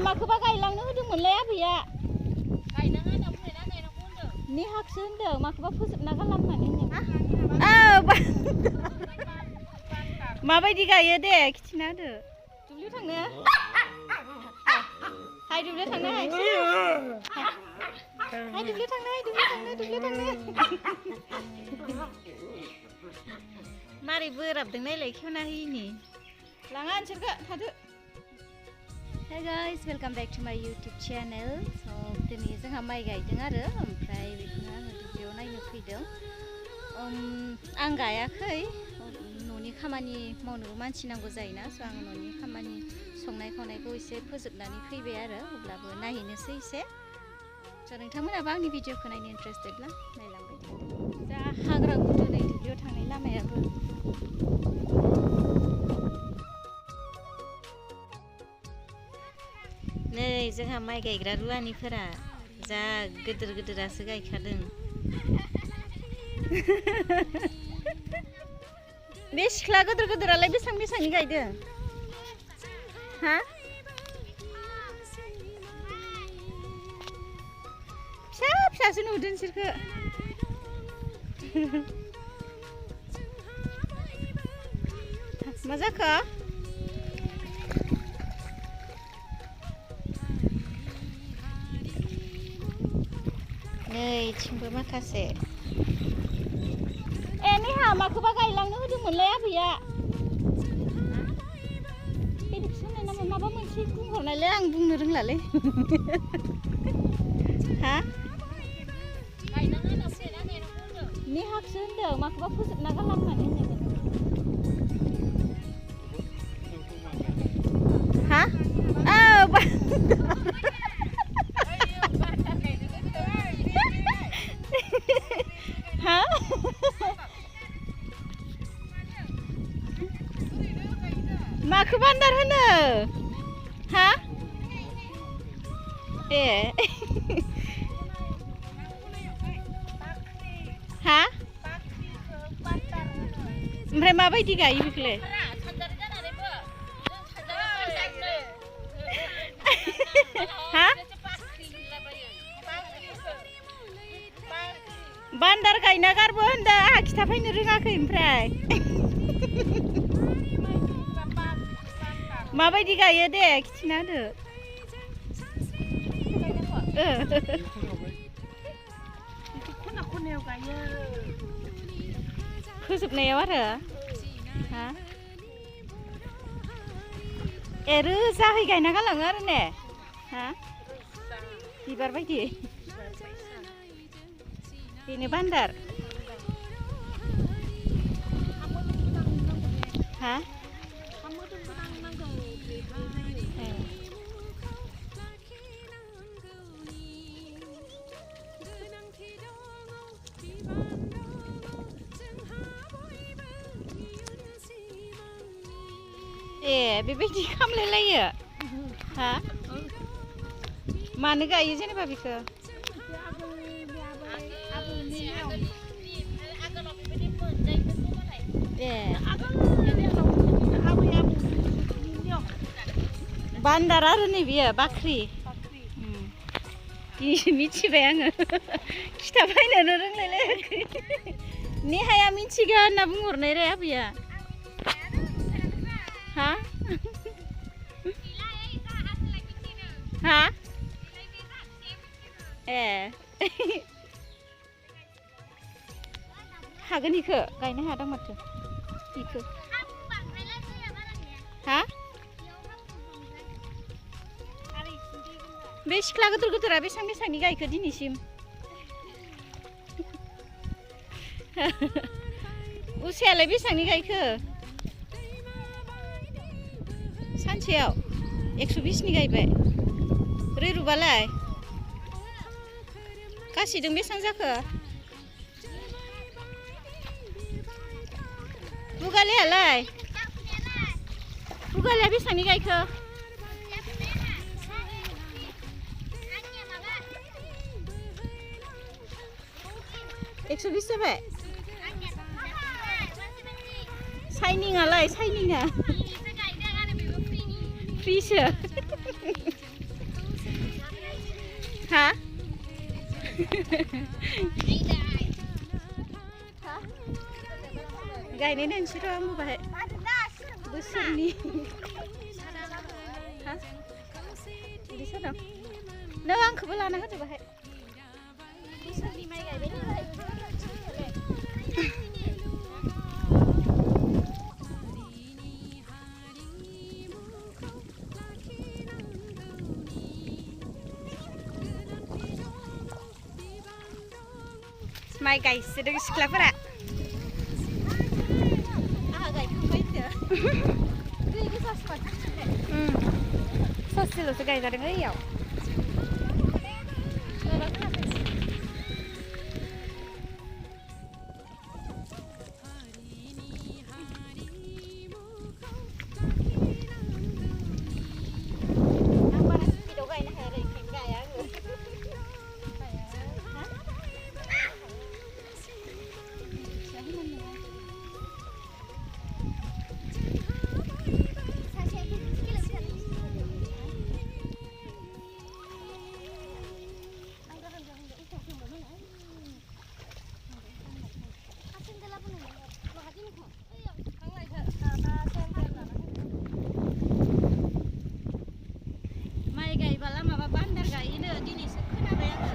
माखौबा गायलांनो होदोंमोनलै आबैया गायनाङा होनना बुंनायना गायनांगौ होनदों नि हाखसो होनदों माखौबा फोजोबना गालांनानै माबायदि गायो दे खिथिना होदो दुब्लियाव थांनो हाय दुब्लियाव थांनो हाय दुब्लियाव थांनो दुब्लियाव थांनो मारै बोराबदों नायलाय खेवना होयिनि लाङा नोंसोरखो थादो Hey guys, welcome back to my YouTube channel. So दिनै जोंहा माइ गायदों आरो ओमफ्राय बेखौनो आङो दुब्लियाव नायनो फैदों आं गायाखै न'नि खामानि मावनोबो मानसि नांगौ जायोना स' आं न'नि खामानि संनाय खावनायखौ एसे फोजोबनानै फैबाय आरो अब्लाबो नायहैनोसै एसे स' नोंथांमोनाबो आंनि भिडिअखौ नायनो इन्टारेस्टेडब्ला नायलांबाय जा हाग्रा गुदु नै दुब्लियाव थांनाय लामायाबो नै जोंहा माइ गायग्रा रुवानिफोरा जा गिदिर गिदिरासो गायखादों बे सिख्ला गिदिर गिदिरालाय बेसेबां बेसेबांनि गायदों हा फिसा फिसासो नुदों नोंसोरखो मा जाखो नै थिंबो माखासे निहा माखौबा गायलांनो होदोंमोनलै आबैया बेनिखौसो होननाय नामा माबा मोनसे बुंहरनायलै आं बुंनो रोंलालै हा नि हाखसो होनदों माखौबा फोजोबना गालांनानै हा माखौ बान्दार होनो हा ए हा ओमफ्राय माबायदि गायो बेखौलाय हा बान्दार गायना गारबो होनदों आंहा खिथाफैनो रोङाखै ओमफ्राय माबायदि गायो दे खिथिना होदो फोजोबनायाव आरो हा ए रोजाहै गायना गालाङो आरो ने हा बिबार बायदि बेनो बान्दार हा ए बेबायदि खामलायलायो हा मानो गायो जेनेबा बेखौ ए बान्दार आरो नै बियो बाख्रि मिथिबाय आङो खिथाफैनोनो रोंलायलायाखै नेहाया मिथिगोन होनना बुंहरनाय रे आबैया हा हा ए हागोन इखो गायनो हादों माथो इखो हा बे सिख्ला गिदिर गिदिरा बेसेबां बेसेबांनि गायखो दिनैसिम उसायालाय बेसेबांनि गायखो सानसेयाव 120नि गायबाय रैरुबालाय गासिदों बेसेबां जाखो बुगालियालाय बुगालिया बेसेबांनि गायखो 120 जाबाय साइनिंआलाय साइनिंआ फ्रिसो ฮะगायनाय दोनसै र' आंबो बाहाय बोसोरनि हा बिदि सादों नों आंखौबो लाना होदो बाहाय बोसोरनि माइ गायबाय नालाय माइ गायसोदों सिख्लाफोरा आंहा गायखांबाय दै गोजासो माथो ससेल'सो गायजादों ओइयाव माइ गायबाला माबा बान्दार गायोनो दिनैसो खोनाबाय आङो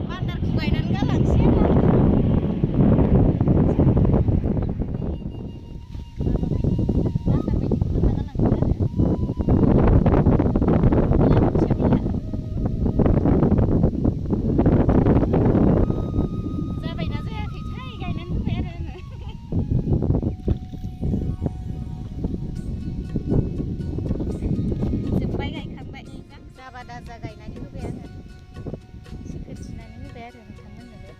बान्दारखौ गायनानै गालांसै जाबायना जायाखैथाय गायनानै होबाय आरो जोब्बाय गायखांबाय जाबा दाजा गायनानै होबाय आङो सिखोथिनानै होबाय आरो नोंथांमोननोबो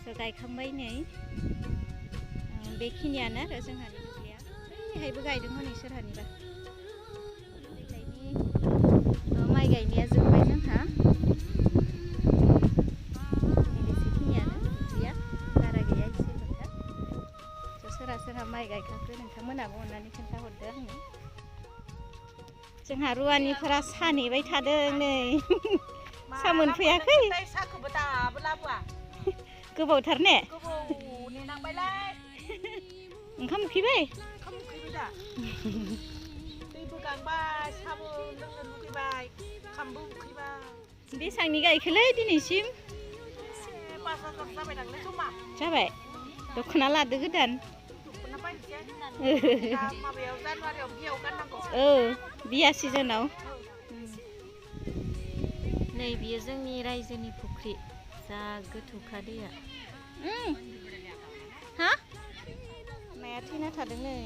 स' गायखांबाय नै बेखिनियानो आरो जोंहानि दुब्लिया ओरैहायबो गायदों हनै सोरहानिबा देग्लायनि माइ गायनाया जोब्बाय जोंहा बेसेखिनियानो दुब्लिया बारा गैया एसेल'खा स' सोरहा सोरहा माइ गायखांखो नोंथांमोनाबो अननानै खोन्थाहरदो आंनो जोंहा रुवानिफोरा सा नेबाय थादों नै सा मोनफैयाखै साखौबो दाबो लाबोआ गोबावथार ने गोबाव नेनांबायलाय ओंखाम उखैबाय ओंखाम उखैबाय दा दैबो गांबाय साबो लोंनो लुगैबाय ओंखामबो उखैबाय बेसांनि गायखोलै दिनैसिम 5,000 जाबाय दांलै जमा जाबाय दख'ना लादो गोदान दख'ना बायनोसै दा माबायाव जानुवारियाव बियाव गाननांगौ बिया सिजोनाव नै बियो जोंनि रायजोनि फुख्रि जा गोथौखा दैया हा नाया थैना थादों नै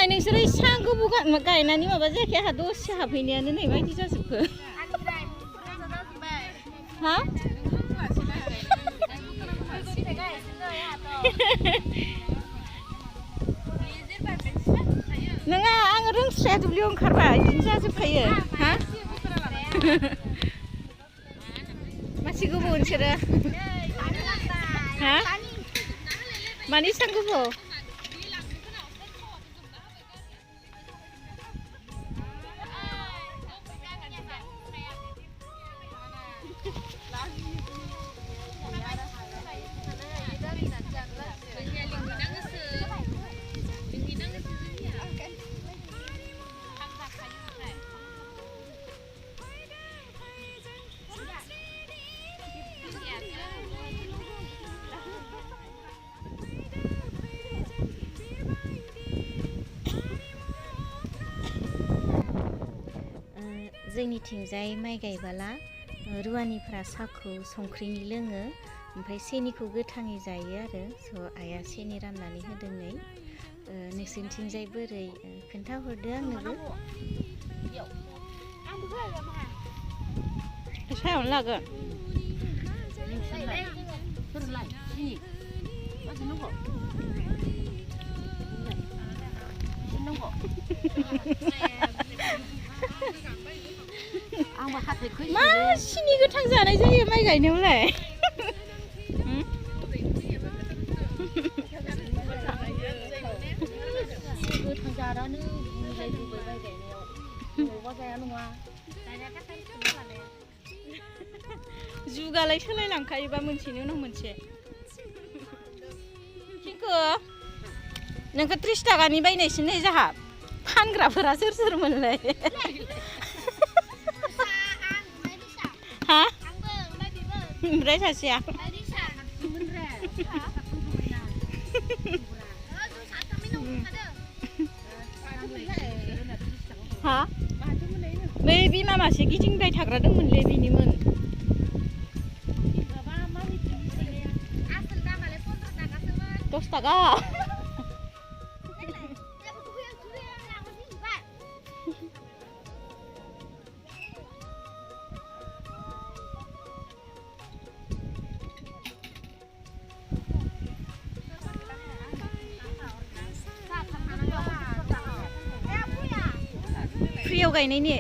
नोंसोरो इसां गोबाव गायनानै माबा जायाखै आंहा दसे हाबहैनायानो नै बायदि जाजोबखो हा नङा आङो रोंस्राया दुब्लियाव ओंखारबा बिदिनो जाजोबखायो हा मासे गोबाव नोंसोरो हा मानो इसां गोबाव जोंनिथिंजाय माइ गायबाला रुवानिफ्रा साहाखौ संख्रिनि लोङो ओमफ्राय सेनिखौ गोथाङै जायो आरो स' आइया सेनि राननानै होदों नै नोंसोरनिथिंजाय बोरै खोन्थाहरदो आंनोबो सायावनो लागोन मा सिनि गोथां जानाय जायो माइ गायनायावलाय गोथां जानानै जुगालाय सोलायलांखायोबा मोनसेनि उनाव मोनसे खिंखो नोंखौ 30 थाखानि बायनायसो नै जाहा फानग्राफोरा सोर सोरमोनलाय हा ओमफ्राय सासेया हा बै बिमा मासे गिदिंबाय थाग्रा दंमोनलै बिनिमोन 10 थाखा फ्रियाव गायनायनि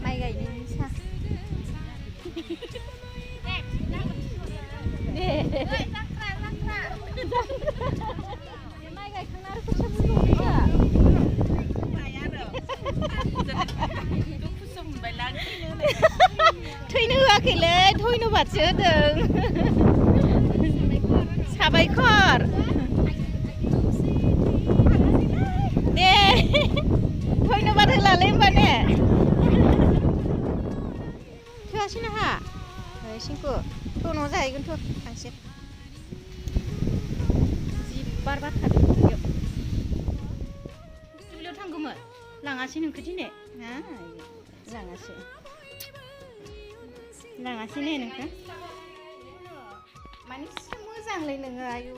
माइ गायनायनि सा माइ गायखांना आरो खोथिया थैनो होआखैलै धन्यबादसो होदों साबायखर दे धन्यबाद होलालै होमबा ने थोआसै नोंहा सिंखु थ' न'आव जाहैगोन थ' थांसै जि बार बारखादों दुब्लियाव थांगौमोन लाङासै नोंखौ दिनै लाङासै ने नोंखौ माने मोजांलै नोङो आयु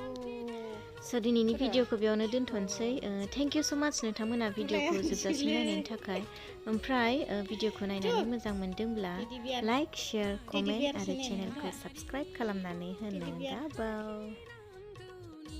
स' दिनैनि भिडिअखौ बेयावनो दोनथ'नोसै थेंक इउ स' माच नोंथांमोना भिडिअखौ जोबजासिम नायनायनि थाखाय ओमफ्राय भिडिअखौ नायनानै मोजां मोनदोंब्ला लाइक शेयार कमेन्ट आरो चेनेलखौ साबस्क्राइब खालामनानै होनो दाबाव